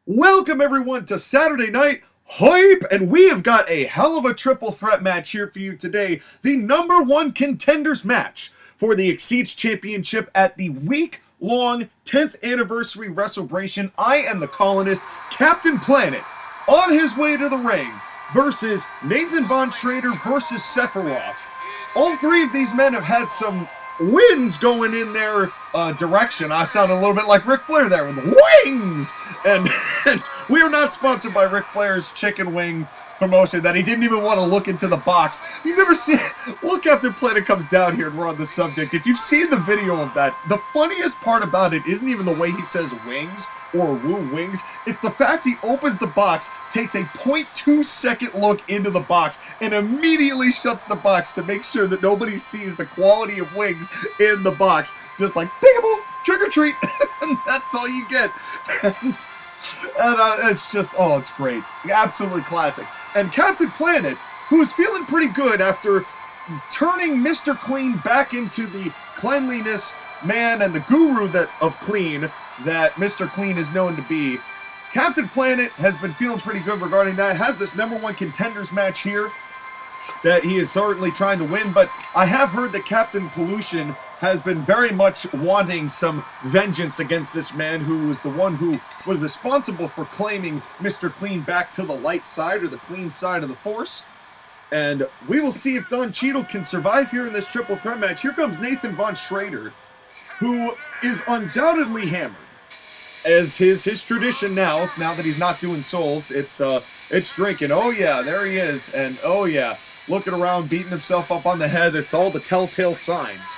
Welcome everyone to Saturday Night Hype, and we have got a hell of a triple threat match here for you today. The #1 contenders match for the XYZ Championship at the week-long 10th anniversary WrestleBrat10n. I am the colonist, Captain Planet, on his way to the ring versus Nathan Von Schrader versus Sephiroth. All three of these men have had some wins going in their direction. I sound a little bit like Ric Flair there with the wings! And we are not sponsored by Ric Flair's chicken wing promotion that he didn't even want to look into the box. You've never seen... Well, Captain Planet comes down here and we're on the subject. If you've seen the video of that, the funniest part about it isn't even the way he says wings or woo wings. It's the fact he opens the box, takes a 0.2 second look into the box, and immediately shuts the box to make sure that nobody sees the quality of wings in the box. Just like, peekaboo, trick or treat, and that's all you get. And it's just, oh, it's great. Absolutely classic. And Captain Planet, who's feeling pretty good after turning Mr. Clean back into the cleanliness man and the guru of clean that Mr. Clean is known to be. Captain Planet has been feeling pretty good regarding that. Has this #1 contenders match here that he is certainly trying to win, but I have heard that Captain Pollution has been very much wanting some vengeance against this man who was the one who was responsible for claiming Mr. Clean back to the light side or the clean side of the force. And we will see if Don Cheadle can survive here in this triple threat match. Here comes Nathan Von Schrader, who is undoubtedly hammered. As his tradition now that he's not doing souls, it's drinking. Oh yeah, there he is, and oh yeah, looking around, beating himself up on the head. It's all the telltale signs.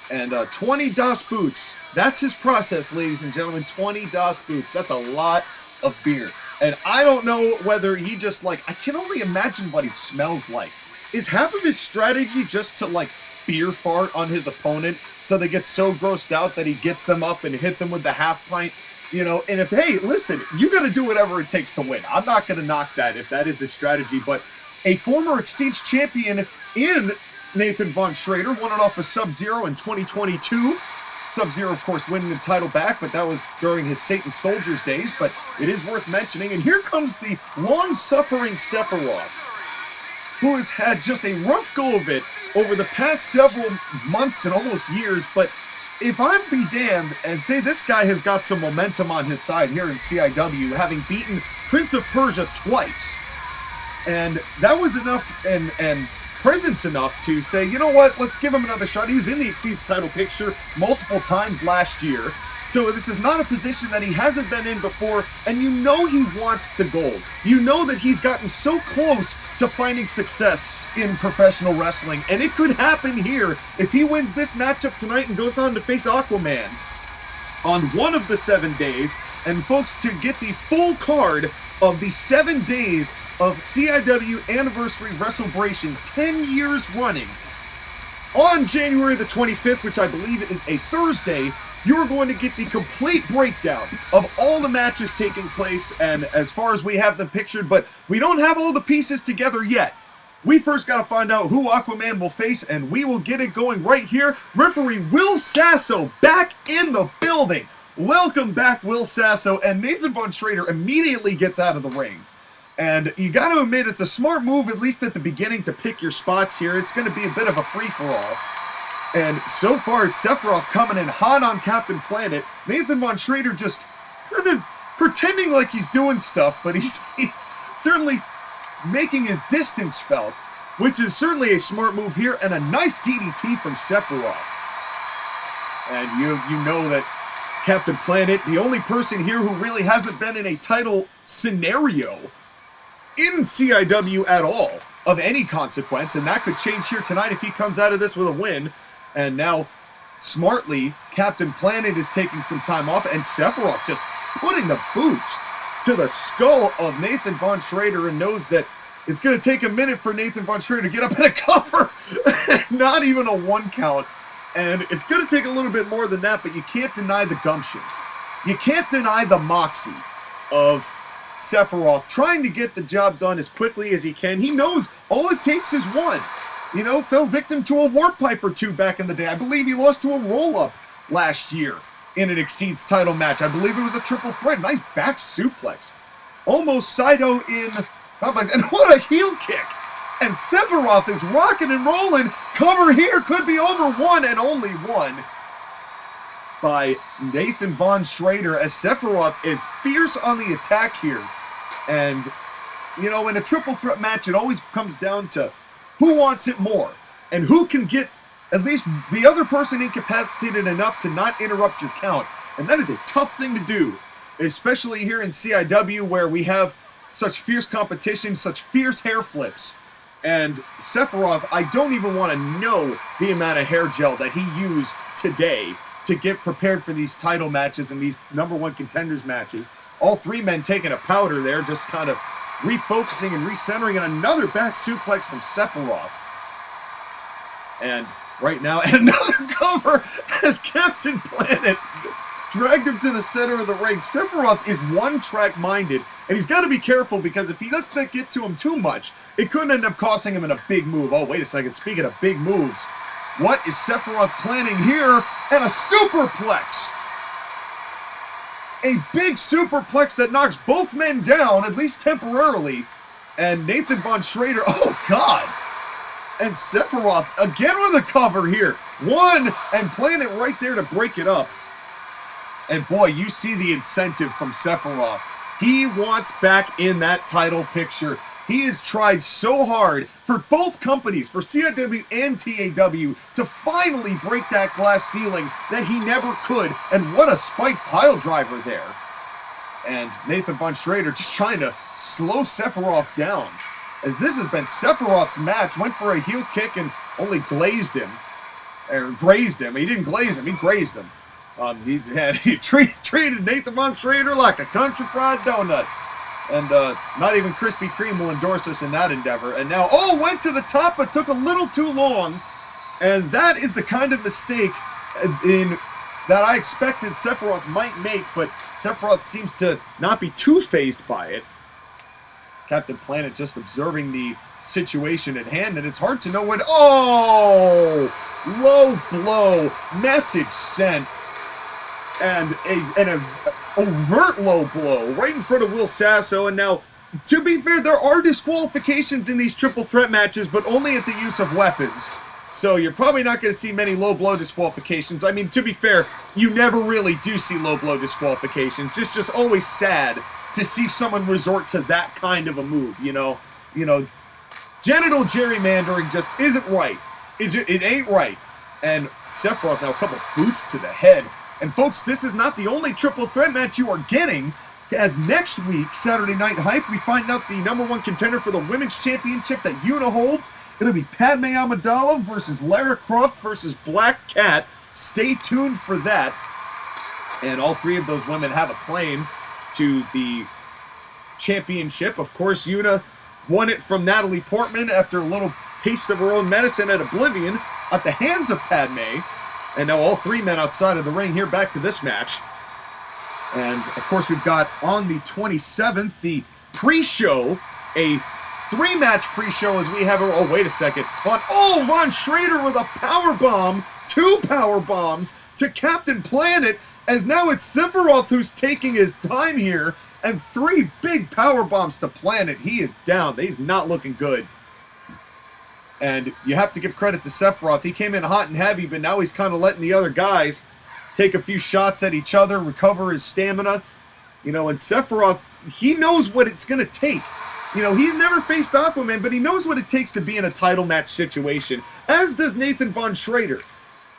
And 20 DOS boots. That's his process, ladies and gentlemen. 20 DOS boots. That's a lot of beer. And I don't know whether he just, like, I can only imagine what he smells like. Is half of his strategy just to, like, beer fart on his opponent so they get so grossed out that he gets them up and hits them with the half pint? You know, and if, hey, listen, you got to do whatever it takes to win. I'm not going to knock that if that is the strategy. But a former XYZ champion in Nathan Von Schrader won it off of Sub-Zero in 2022. Sub-Zero, of course, winning the title back, but that was during his Satan Soldiers days. But it is worth mentioning. And here comes the long-suffering Sephiroth, who has had just a rough go of it over the past several months and almost years. But if I'm be damned, and say this guy has got some momentum on his side here in CIW, having beaten Prince of Persia twice. And that was enough and presence enough to say, you know what, let's give him another shot. He was in the XYZ title picture multiple times last year. So this is not a position that he hasn't been in before, and you know he wants the gold. You know that he's gotten so close to finding success in professional wrestling, and it could happen here if he wins this matchup tonight and goes on to face Aquaman on one of the 7 days. And folks, to get the full card of the 7 days of CIW Anniversary WrestleBrat10n, 10 years running, on January the 25th, which I believe is a Thursday, you're going to get the complete breakdown of all the matches taking place, and as far as we have them pictured, but we don't have all the pieces together yet. We first got to find out who Aquaman will face, and we will get it going right here. Referee Will Sasso back in the building. Welcome back, Will Sasso, and Nathan Von Schrader immediately gets out of the ring. And you got to admit, it's a smart move, at least at the beginning, to pick your spots here. It's going to be a bit of a free-for-all. And so far, it's Sephiroth coming in hot on Captain Planet. Nathan Von Schrader just kind of pretending like he's doing stuff, but he's certainly making his distance felt, which is certainly a smart move here, and a nice DDT from Sephiroth. And you know that Captain Planet, the only person here who really hasn't been in a title scenario in CIW at all of any consequence, and that could change here tonight if he comes out of this with a win. And now, smartly, Captain Planet is taking some time off, and Sephiroth just putting the boots to the skull of Nathan Von Schrader, and knows that it's going to take a minute for Nathan Von Schrader to get up in a cover. Not even a 1 count. And it's going to take a little bit more than that, but you can't deny the gumption. You can't deny the moxie of Sephiroth trying to get the job done as quickly as he can. He knows all it takes is one. You know, fell victim to a warp pipe or two back in the day. I believe he lost to a roll-up last year. in an Exceeds title match. I believe it was a triple threat. Nice back suplex. Almost Saito in... And what a heel kick! And Sephiroth is rocking and rolling. Cover here could be over one and only one by Nathan Von Schrader, as Sephiroth is fierce on the attack here. And, you know, in a triple threat match, it always comes down to who wants it more and who can get at least the other person incapacitated enough to not interrupt your count. And that is a tough thing to do, especially here in CIW, where we have such fierce competition, such fierce hair flips. And Sephiroth, I don't even want to know the amount of hair gel that he used today to get prepared for these title matches and these #1 contenders matches. All three men taking a powder there, just kind of refocusing and recentering, and another back suplex from Sephiroth. And right now, another cover as Captain Planet dragged him to the center of the ring. Sephiroth is one-track minded, and he's got to be careful, because if he lets that get to him too much, it could end up costing him in a big move. Oh, wait a second. Speaking of big moves, what is Sephiroth planning here? And a superplex! A big superplex that knocks both men down, at least temporarily. And Nathan Von Schrader, oh God! And Sephiroth again with a cover here. One, and Planet right there to break it up. And boy, you see the incentive from Sephiroth. He wants back in that title picture. He has tried so hard for both companies, for CIW and TAW, to finally break that glass ceiling that he never could. And what a spike pile driver there. And Nathan Von Schrader just trying to slow Sephiroth down, as this has been Sephiroth's match. Went for a heel kick and only glazed him. Or grazed him. He didn't glaze him, he grazed him. He treated Nathan Von Schrader like a country fried donut. And not even Krispy Kreme will endorse us in that endeavor. And now, oh, went to the top, but took a little too long. And that is the kind of mistake that I expected Sephiroth might make, but Sephiroth seems to not be too fazed by it. Captain Planet just observing the situation at hand, and it's hard to know when... Oh! Low blow. Message sent. And an overt low blow right in front of Will Sasso. And now, to be fair, there are disqualifications in these triple threat matches, but only at the use of weapons. So you're probably not going to see many low blow disqualifications. I mean, to be fair, you never really do see low blow disqualifications. It's just always sad to see someone resort to that kind of a move, you know? Genital gerrymandering just isn't right. It ain't right. And Sephiroth now a couple boots to the head. And folks, this is not the only triple threat match you are getting, as next week, Saturday Night Hype, we find out the #1 contender for the Women's Championship that Yuna holds. It'll be Padme Amidala versus Lara Croft versus Black Cat. Stay tuned for that. And all three of those women have a claim to the championship. Of course, Yuna won it from Natalie Portman after a little taste of her own medicine at Oblivion at the hands of Padme. And now all three men outside of the ring here, back to this match. And, of course, we've got on the 27th, the pre-show, a three-match pre-show as we have... Oh, wait a second. Von Schrader with a powerbomb, 2 power bombs to Captain Planet, as now it's Sephiroth who's taking his time here, and 3 big power bombs to Planet. He is down. He's not looking good. And you have to give credit to Sephiroth. He came in hot and heavy, but now he's kind of letting the other guys take a few shots at each other, recover his stamina. And Sephiroth, he knows what it's going to take. He's never faced Aquaman, but he knows what it takes to be in a title match situation, as does Nathan Von Schrader.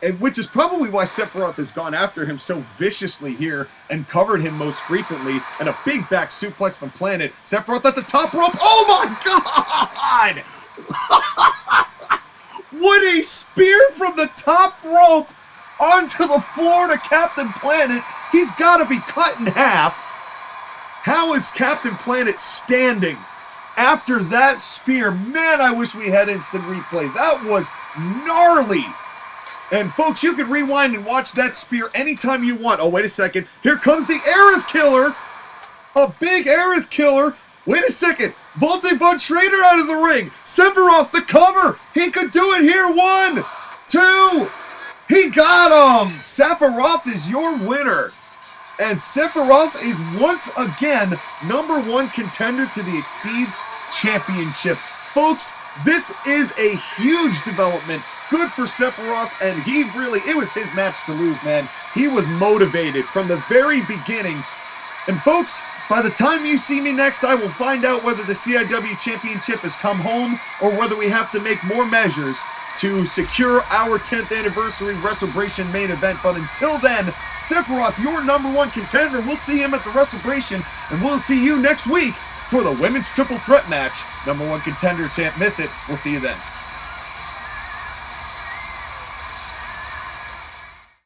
And which is probably why Sephiroth has gone after him so viciously here and covered him most frequently. And a big back suplex from Planet. Sephiroth at the top rope. Oh my God! What a spear from the top rope onto the floor to Captain Planet. He's got to be cut in half. How is Captain Planet standing after that spear? Man, I wish we had instant replay. That was gnarly. And folks, you can rewind and watch that spear anytime you want. Oh, wait a second. Here comes the Aerith Killer. A big Aerith Killer. Wait a second. Volte Von Schrader out of the ring. Sephiroth the cover. He could do it here. 1, 2. He got him! Sephiroth is your winner. And Sephiroth is once again #1 contender to the XYZ Championship. Folks, this is a huge development. Good for Sephiroth, and it was his match to lose, man. He was motivated from the very beginning. And folks, by the time you see me next, I will find out whether the CIW Championship has come home or whether we have to make more measures to secure our 10th anniversary WrestleBrat10n main event. But until then, Sephiroth, your #1 contender. We'll see him at the WrestleBrat10n, and we'll see you next week for the Women's Triple Threat match. #1 contender, can't miss it. We'll see you then.